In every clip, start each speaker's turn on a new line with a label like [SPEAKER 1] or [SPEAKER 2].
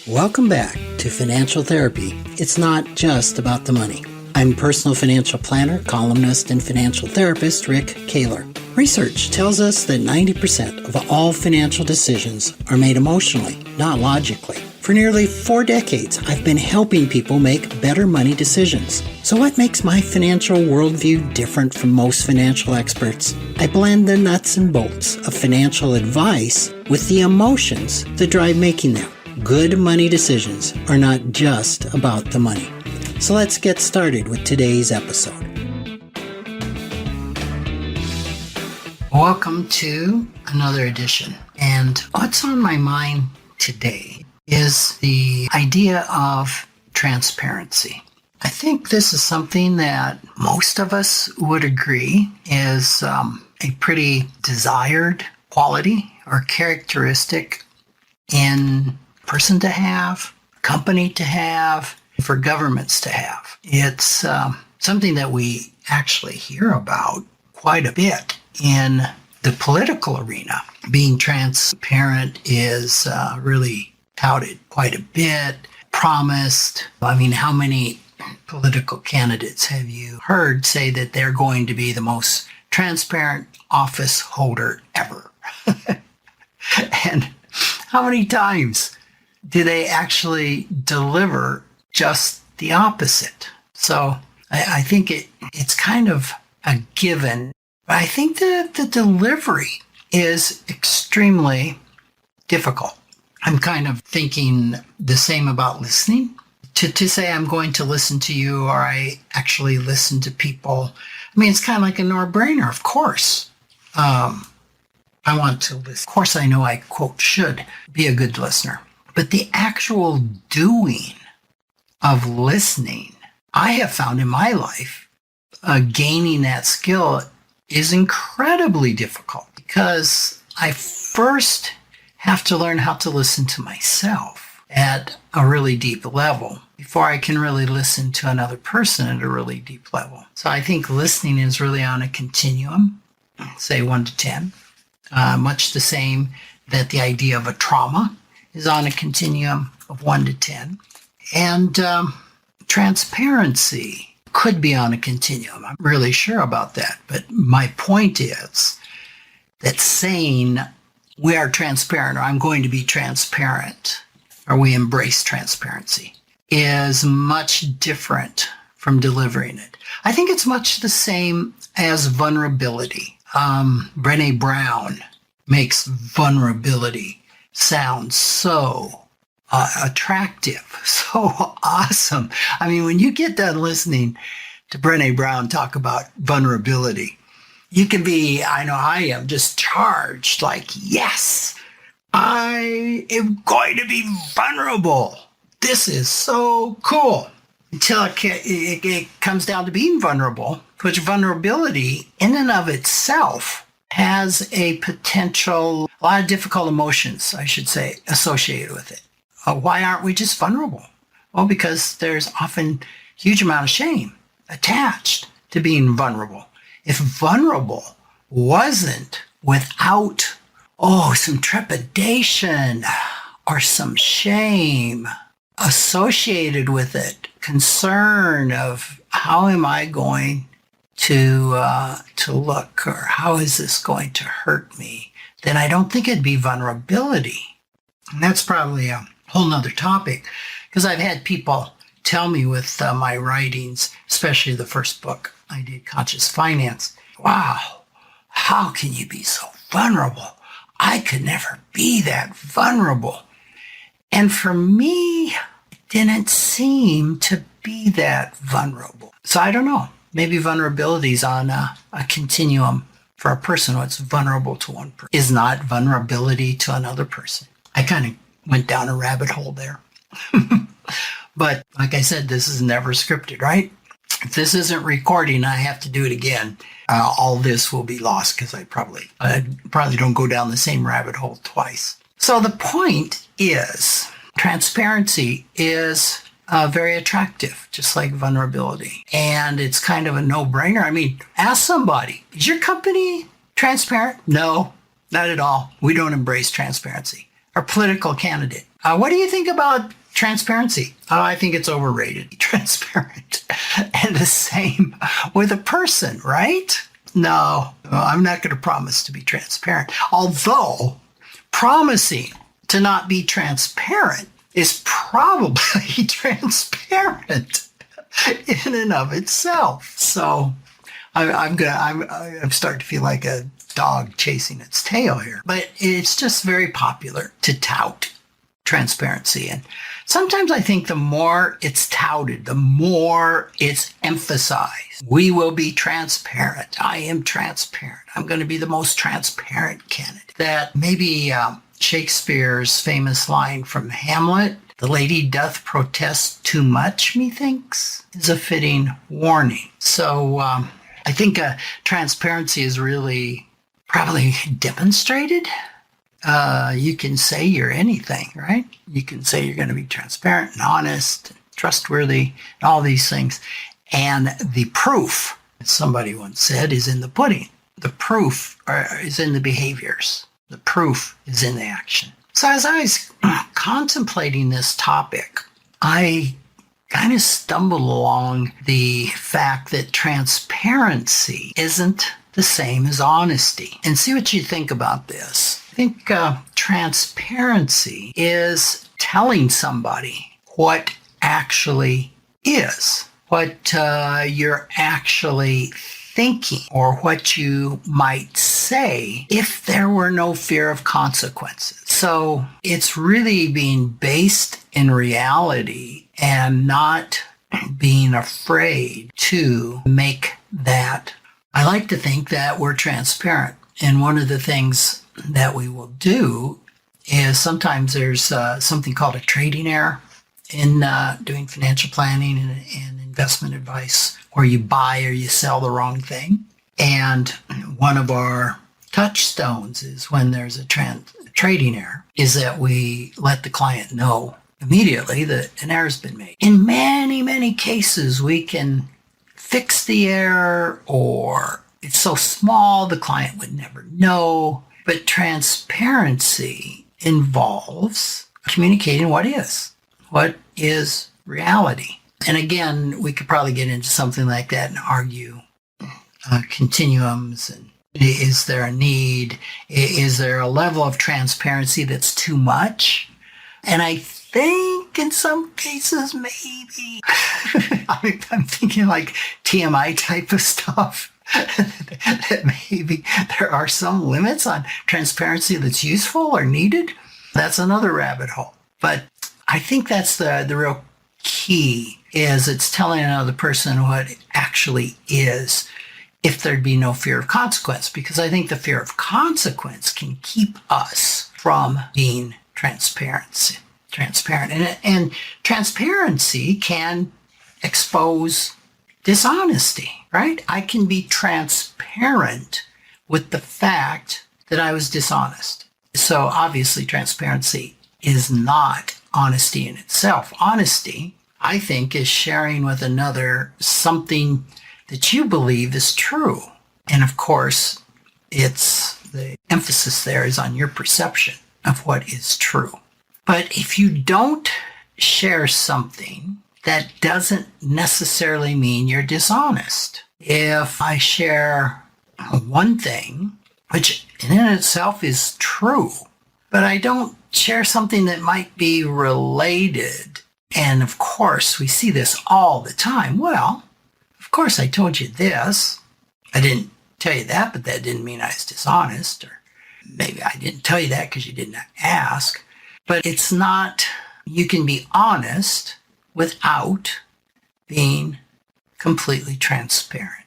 [SPEAKER 1] Welcome back to Financial Therapy. It's not just about the money. I'm personal financial planner, columnist, and financial therapist Rick Kahler. Research tells us that 90% of all financial decisions are made emotionally, not logically. For nearly 4 decades, I've been helping people make better money decisions. So what makes my financial worldview different from most financial experts? I blend the nuts and bolts of financial advice with the emotions that drive making them. Good money decisions are not just about the money. So let's get started with today's episode. Welcome to another edition. And what's on my mind today is the idea of transparency. I think this is something that most of us would agree is a pretty desired quality or characteristic in person to have, company to have, for governments to have. It's something that we actually hear about quite a bit in the political arena. Being transparent is really touted quite a bit, promised. I mean, how many political candidates have you heard say that they're going to be the most transparent office holder ever? And how many times do they actually deliver just the opposite? So I think it's kind of a given. But I think that the delivery is extremely difficult. I'm kind of thinking the same about listening. To say I'm going to listen to you, or I actually listen to people, I mean, it's kind of like a no-brainer, of course. I want to listen. Of course, I know I, quote, should be a good listener. But the actual doing of listening, I have found in my life, gaining that skill is incredibly difficult because I first have to learn how to listen to myself at a really deep level before I can really listen to another person at a really deep level. So I think listening is really on a continuum, say 1 to 10, much the same that the idea of a trauma is on a continuum of 1 to 10. And transparency could be on a continuum. I'm really sure about that. But my point is that saying we are transparent, or I'm going to be transparent, or we embrace transparency, is much different from delivering it. I think it's much the same as vulnerability. Brené Brown makes vulnerability sound so attractive, so awesome. I mean, when you get done listening to Brené Brown talk about vulnerability, you can be, I know I am, just charged like, yes, I am going to be vulnerable. This is so cool. Until it comes down to being vulnerable, which vulnerability in and of itself has a potential, a lot of difficult emotions, I should say, associated with it. Why aren't we just vulnerable? Well, because there's often a huge amount of shame attached to being vulnerable. If vulnerable wasn't without, some trepidation or some shame associated with it, concern of how am I going to look, or how is this going to hurt me, then I don't think it'd be vulnerability. And that's probably a whole nother topic, because I've had people tell me with my writings, especially the first book I did, Conscious Finance, wow, how can you be so vulnerable? I could never be that vulnerable. And for me, it didn't seem to be that vulnerable. So I don't know. Maybe vulnerability is on a continuum for a person. What's vulnerable to one person is not vulnerability to another person. I kind of went down a rabbit hole there. But like I said, this is never scripted, right? If this isn't recording, I have to do it again. All this will be lost because I probably don't go down the same rabbit hole twice. So the point is, transparency is very attractive, just like vulnerability. And it's kind of a no-brainer. I mean, ask somebody, is your company transparent? No, not at all. We don't embrace transparency. Our political candidate, What do you think about transparency? I think it's overrated. Transparent. And the same with a person, right? No, I'm not going to promise to be transparent. Although promising to not be transparent is probably transparent in and of itself. So I'm starting to feel like a dog chasing its tail here. But it's just very popular to tout transparency. And sometimes I think the more it's touted, the more it's emphasized. We will be transparent. I am transparent. I'm going to be the most transparent candidate. That maybe Shakespeare's famous line from Hamlet, "The lady doth protest too much, methinks," is a fitting warning. So I think transparency is really probably demonstrated. You can say you're anything, right? You can say you're going to be transparent and honest, and trustworthy, and all these things. And the proof, as somebody once said, is in the pudding. The proof is in the behaviors. The proof is in the action. So as I was contemplating this topic, I kind of stumbled along the fact that transparency isn't the same as honesty. And see what you think about this. I think transparency is telling somebody what actually is, what you're actually thinking, or what you might say if there were no fear of consequences. So it's really being based in reality and not being afraid to make that. I like to think that we're transparent. And one of the things that we will do is sometimes there's something called a trading error in doing financial planning and investment advice, where you buy or you sell the wrong thing. And one of our touchstones is when there's a trading error, is that we let the client know immediately that an error's been made. In many, many cases, we can fix the error, or it's so small the client would never know. But transparency involves communicating what is reality. And again, we could probably get into something like that and argue continuums. And is there a need? Is there a level of transparency that's too much? And I think in some cases, maybe. I'm thinking like TMI type of stuff. That maybe there are some limits on transparency that's useful or needed. That's another rabbit hole. But I think that's the real key, is it's telling another person what it actually is, if there'd be no fear of consequence. Because I think the fear of consequence can keep us from being transparent. And transparency can expose dishonesty, right? I can be transparent with the fact that I was dishonest. So obviously transparency is not honesty in itself. Honesty, I think, is sharing with another something that you believe is true. And of course, it's the emphasis there is on your perception of what is true. But if you don't share something, that doesn't necessarily mean you're dishonest. If I share one thing, which in itself is true, but I don't share something that might be related, and of course we see this all the time. Well, of course I told you this. I didn't tell you that, but that didn't mean I was dishonest. Or maybe I didn't tell you that because you didn't ask. But it's not, you can be honest without being completely transparent.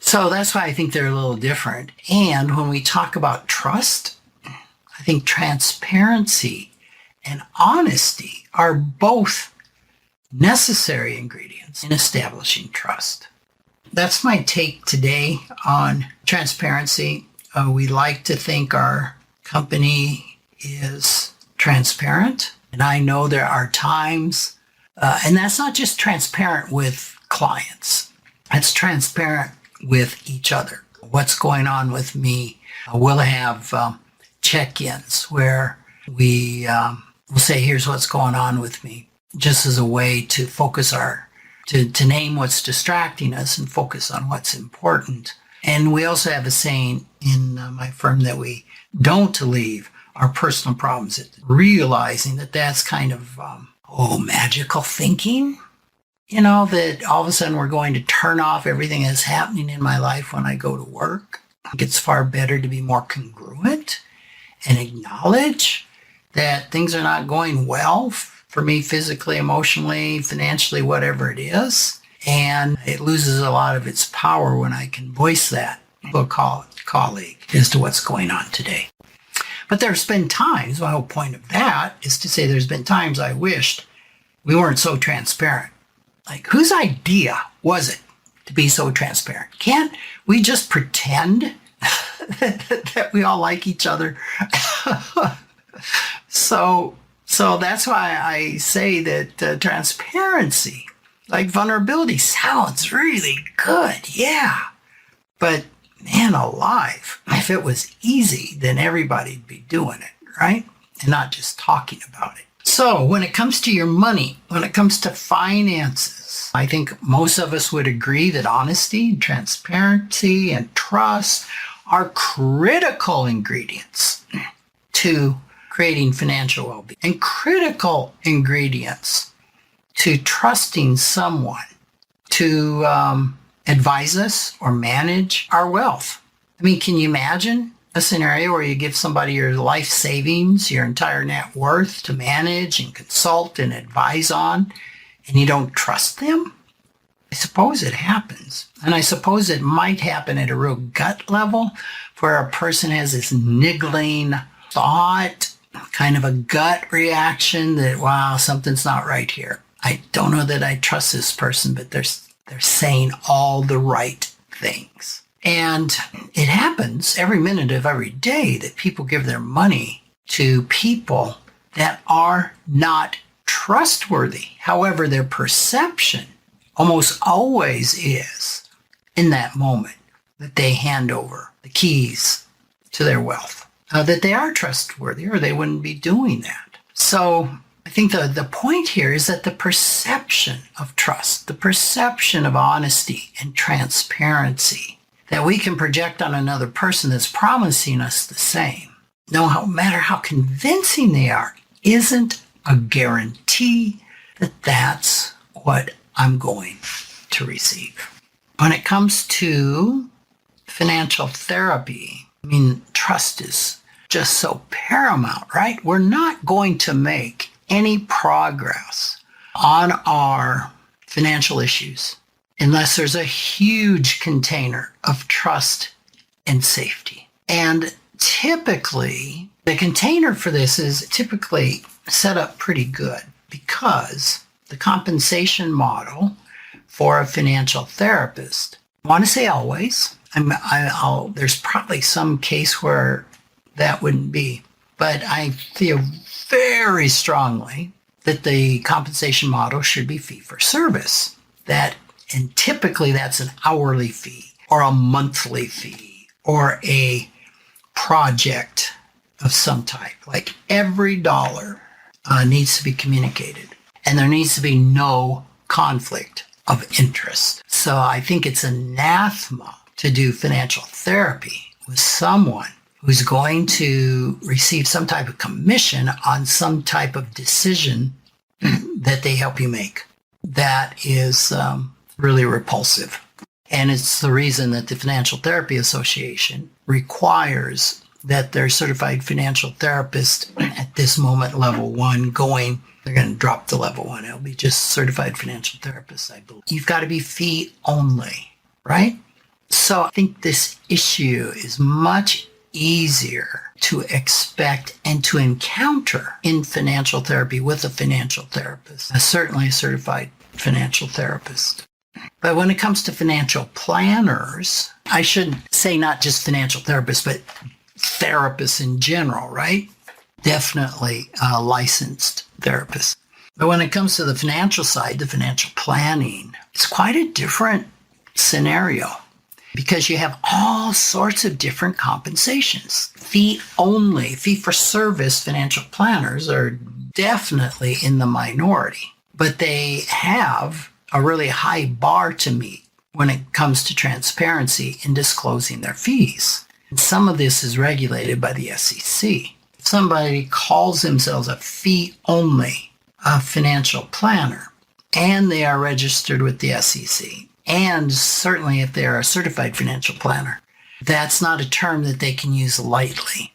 [SPEAKER 1] So that's why I think they're a little different. And when we talk about trust, I think transparency and honesty are both necessary ingredients in establishing trust. That's my take today on transparency. We like to think our company is transparent. And I know there are times, and that's not just transparent with clients. It's transparent with each other. What's going on with me? We'll have check-ins where we we'll say, here's what's going on with me, just as a way to focus to name what's distracting us and focus on what's important. And we also have a saying in my firm that we don't leave our personal problems, realizing that that's kind of, magical thinking. That all of a sudden we're going to turn off everything that's happening in my life when I go to work. I think it's far better to be more congruent and acknowledge that things are not going well for me physically, emotionally, financially, whatever it is. And it loses a lot of its power when I can voice that to a colleague as to what's going on today. But there's been times, my whole point of that is to say there's been times I wished we weren't so transparent. Like, whose idea was it to be so transparent? Can't we just pretend that we all like each other? So that's why I say that transparency, like vulnerability, sounds really good. Yeah. But man alive, if it was easy, then everybody'd be doing it, right? And not just talking about it. So when it comes to your money, when it comes to finances, I think most of us would agree that honesty, transparency, and trust are critical ingredients to creating financial well-being and critical ingredients to trusting someone to advise us or manage our wealth. I mean, can you imagine a scenario where you give somebody your life savings, your entire net worth to manage and consult and advise on, and you don't trust them? I suppose it happens. And I suppose it might happen at a real gut level where a person has this niggling thought, kind of a gut reaction that, wow, something's not right here. I don't know that I trust this person, but they're saying all the right things. And it happens every minute of every day that people give their money to people that are not trustworthy. However, their perception almost always is in that moment that they hand over the keys to their wealth, that they are trustworthy or they wouldn't be doing that. So I think the point here is that the perception of trust, the perception of honesty and transparency that we can project on another person that's promising us the same, no matter how convincing they are, isn't a guarantee that that's what I'm going to receive. When it comes to financial therapy, I mean, trust is just so paramount, right? We're not going to make any progress on our financial issues unless there's a huge container of trust and safety. And typically, the container for this is typically set up pretty good because the compensation model for a financial therapist, I want to say always, there's probably some case where that wouldn't be, but I feel very strongly that the compensation model should be fee for service. And typically that's an hourly fee or a monthly fee or a project of some type. Like every dollar needs to be communicated and there needs to be no conflict of interest. So I think it's anathema to do financial therapy with someone who's going to receive some type of commission on some type of decision that they help you make. That is really repulsive. And it's the reason that the Financial Therapy Association requires that their certified financial therapist at this moment, level 1, they're going to drop the level 1. It'll be just certified financial therapist, I believe. You've got to be fee only, right? So I think this issue is much easier to expect and to encounter in financial therapy with a financial therapist, certainly a certified financial therapist. But when it comes to financial planners, I should say not just financial therapists, but therapists in general, right? Definitely licensed therapists. But when it comes to the financial side, the financial planning, it's quite a different scenario because you have all sorts of different compensations. Fee only, fee for service financial planners are definitely in the minority, but they have a really high bar to meet when it comes to transparency in disclosing their fees. And some of this is regulated by the SEC. If somebody calls themselves a fee-only financial planner, and they are registered with the SEC, and certainly if they are a certified financial planner, that's not a term that they can use lightly.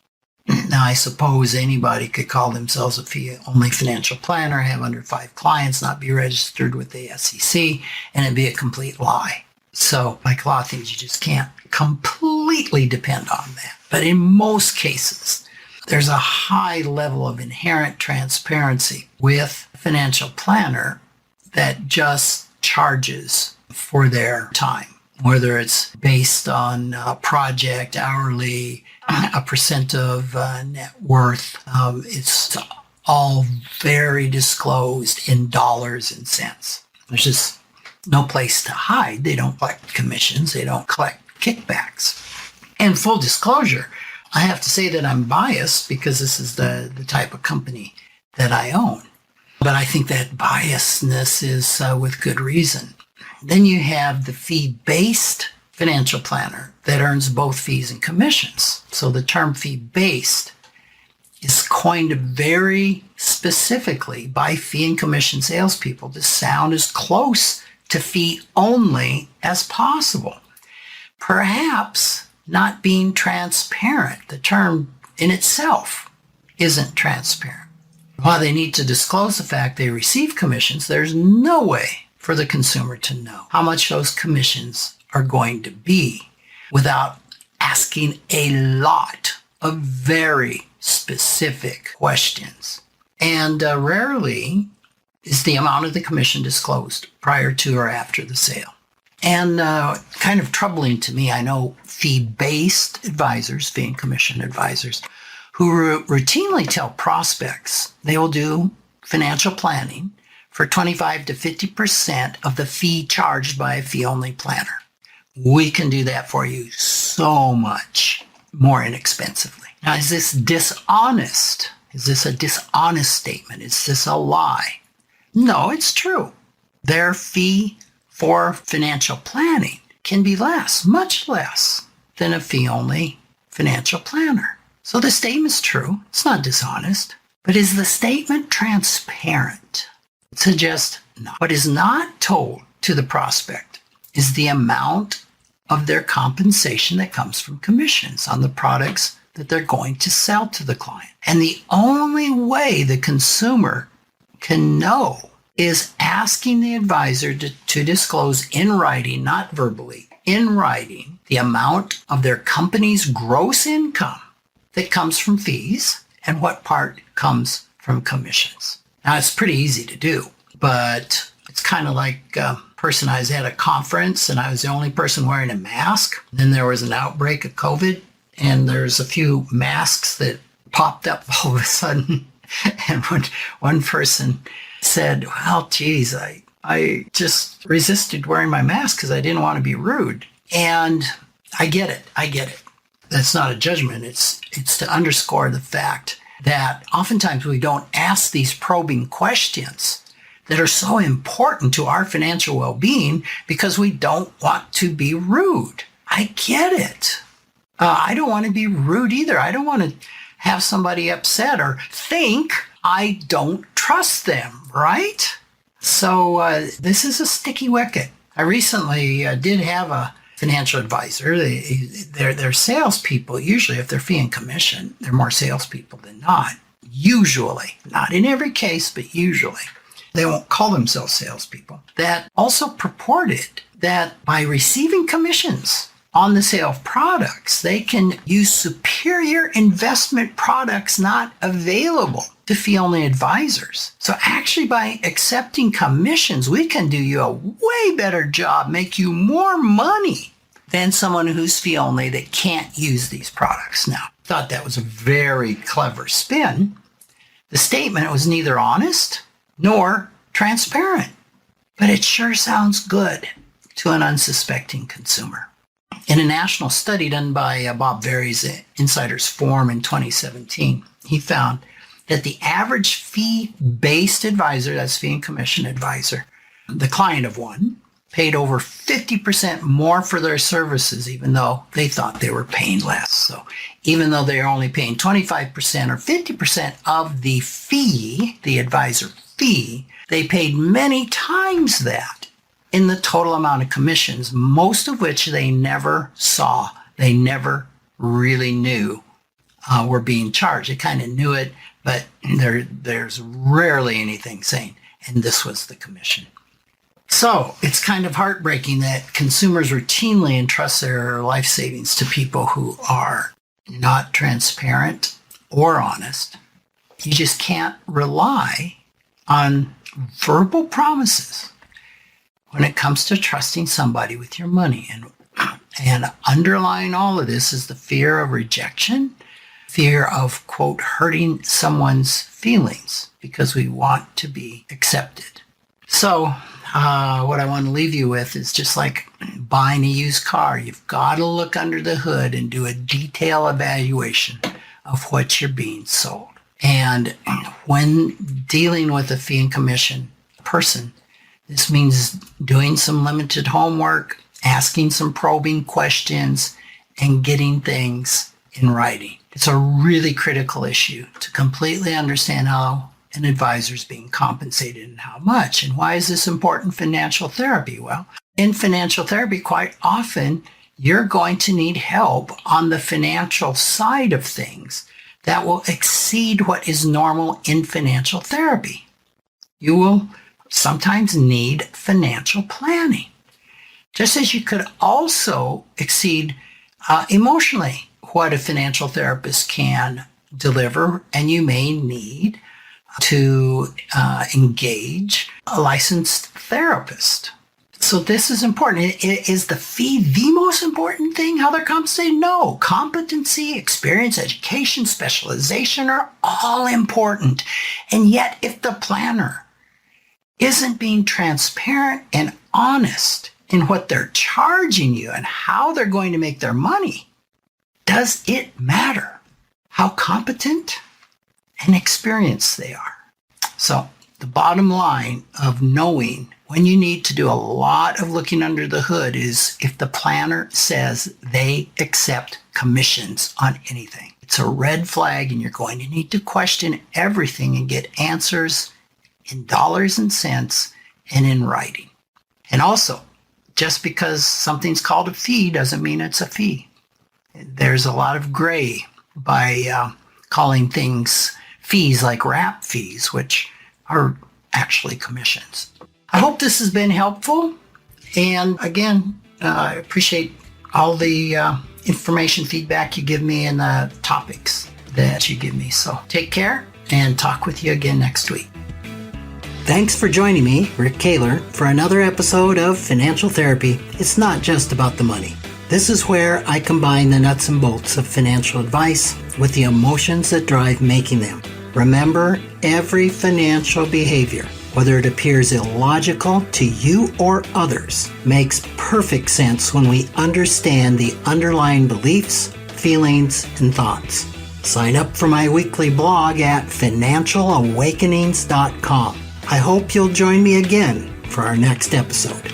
[SPEAKER 1] Now, I suppose anybody could call themselves a fee-only financial planner, have under 5 clients, not be registered with the SEC, and it'd be a complete lie. So, like a lot of things, you just can't completely depend on that. But in most cases, there's a high level of inherent transparency with a financial planner that just charges for their time, whether it's based on a project, hourly, a percent of net worth. It's all very disclosed in dollars and cents. There's just no place to hide. They don't collect commissions. They don't collect kickbacks. And full disclosure, I have to say that I'm biased because this is the type of company that I own. But I think that biasness is with good reason. Then you have the fee-based financial planner that earns both fees and commissions. So the term fee-based is coined very specifically by fee and commission salespeople to sound as close to fee-only as possible. Perhaps not being transparent. The term in itself isn't transparent. While they need to disclose the fact they receive commissions, there's no way for the consumer to know how much those commissions are going to be without asking a lot of very specific questions. And rarely is the amount of the commission disclosed prior to or after the sale. And kind of troubling to me, I know fee-based advisors, fee and commission advisors, who routinely tell prospects they will do financial planning for 25 to 50% of the fee charged by a fee-only planner. We can do that for you so much more inexpensively. Now, is this dishonest? Is this a dishonest statement? Is this a lie? No, it's true. Their fee for financial planning can be less, much less than a fee-only financial planner. So the statement's true. It's not dishonest. But is the statement transparent? It suggests no. What is not told to the prospect is the amount of their compensation that comes from commissions on the products that they're going to sell to the client. And the only way the consumer can know is asking the advisor to disclose in writing, not verbally, in writing, the amount of their company's gross income that comes from fees and what part comes from commissions. Now, it's pretty easy to do, but it's kind of like a person I was at a conference and I was the only person wearing a mask. Then there was an outbreak of COVID and there's a few masks that popped up all of a sudden. And one person said, well, geez, I just resisted wearing my mask because I didn't want to be rude. And I get it. That's not a judgment. It's to underscore the fact that oftentimes we don't ask these probing questions that are so important to our financial well-being because we don't want to be rude. I get it. I don't want to be rude either. I don't want to have somebody upset or think I don't trust them, right? So this is a sticky wicket. I recently did have a financial advisor. They're salespeople. Usually, if they're fee and commission, they're more salespeople than not. Usually, not in every case, but usually. They won't call themselves salespeople. That also purported that by receiving commissions on the sale of products, they can use superior investment products not available to fee-only advisors. So actually, by accepting commissions, we can do you a way better job, make you more money than someone who's fee-only that can't use these products. Now, I thought that was a very clever spin. The statement was neither honest nor transparent, but it sure sounds good to an unsuspecting consumer. In a national study done by Bob Very's Insiders Forum in 2017, he found that the average fee-based advisor, that's fee and commission advisor, the client of one, paid over 50% more for their services, even though they thought they were paying less. So even though they're only paying 25% or 50% of the fee, the advisor fee, they paid many times that in the total amount of commissions, most of which they never saw. They never really knew were being charged. They kind of knew it, but there's rarely anything saying, and this was the commission. So it's kind of heartbreaking that consumers routinely entrust their life savings to people who are not transparent or honest. You just can't rely on verbal promises when it comes to trusting somebody with your money. And underlying all of this is the fear of rejection, fear of, quote, hurting someone's feelings because we want to be accepted. So what I want to leave you with is just like buying a used car. You've got to look under the hood and do a detailed evaluation of what you're being sold. And when dealing with a fee and commission person, this means doing some limited homework, asking some probing questions, and getting things in writing. It's a really critical issue to completely understand how an advisor is being compensated and how much. And why is this important in financial therapy? Well, in financial therapy, quite often, you're going to need help on the financial side of things that will exceed what is normal in financial therapy. You will sometimes need financial planning, just as you could also exceed emotionally what a financial therapist can deliver, and you may need to engage a licensed therapist. So this is important. Is the fee the most important thing, how they're compensated? No. Competency, experience, education, specialization are all important. And yet, if the planner isn't being transparent and honest in what they're charging you and how they're going to make their money, does it matter how competent and experienced they are? So the bottom line of knowing when you need to do a lot of looking under the hood is if the planner says they accept commissions on anything. It's a red flag, and you're going to need to question everything and get answers in dollars and cents and in writing. And also, just because something's called a fee doesn't mean it's a fee. There's a lot of gray by calling things fees like wrap fees, which are actually commissions. I hope this has been helpful. And again, I appreciate all the information, feedback you give me, and the topics that you give me. So take care, and talk with you again next week. Thanks for joining me, Rick Kahler, for another episode of Financial Therapy. It's not just about the money. This is where I combine the nuts and bolts of financial advice with the emotions that drive making them. Remember, every financial behavior, whether it appears illogical to you or others, makes perfect sense when we understand the underlying beliefs, feelings, and thoughts. Sign up for my weekly blog at financialawakenings.com. I hope you'll join me again for our next episode.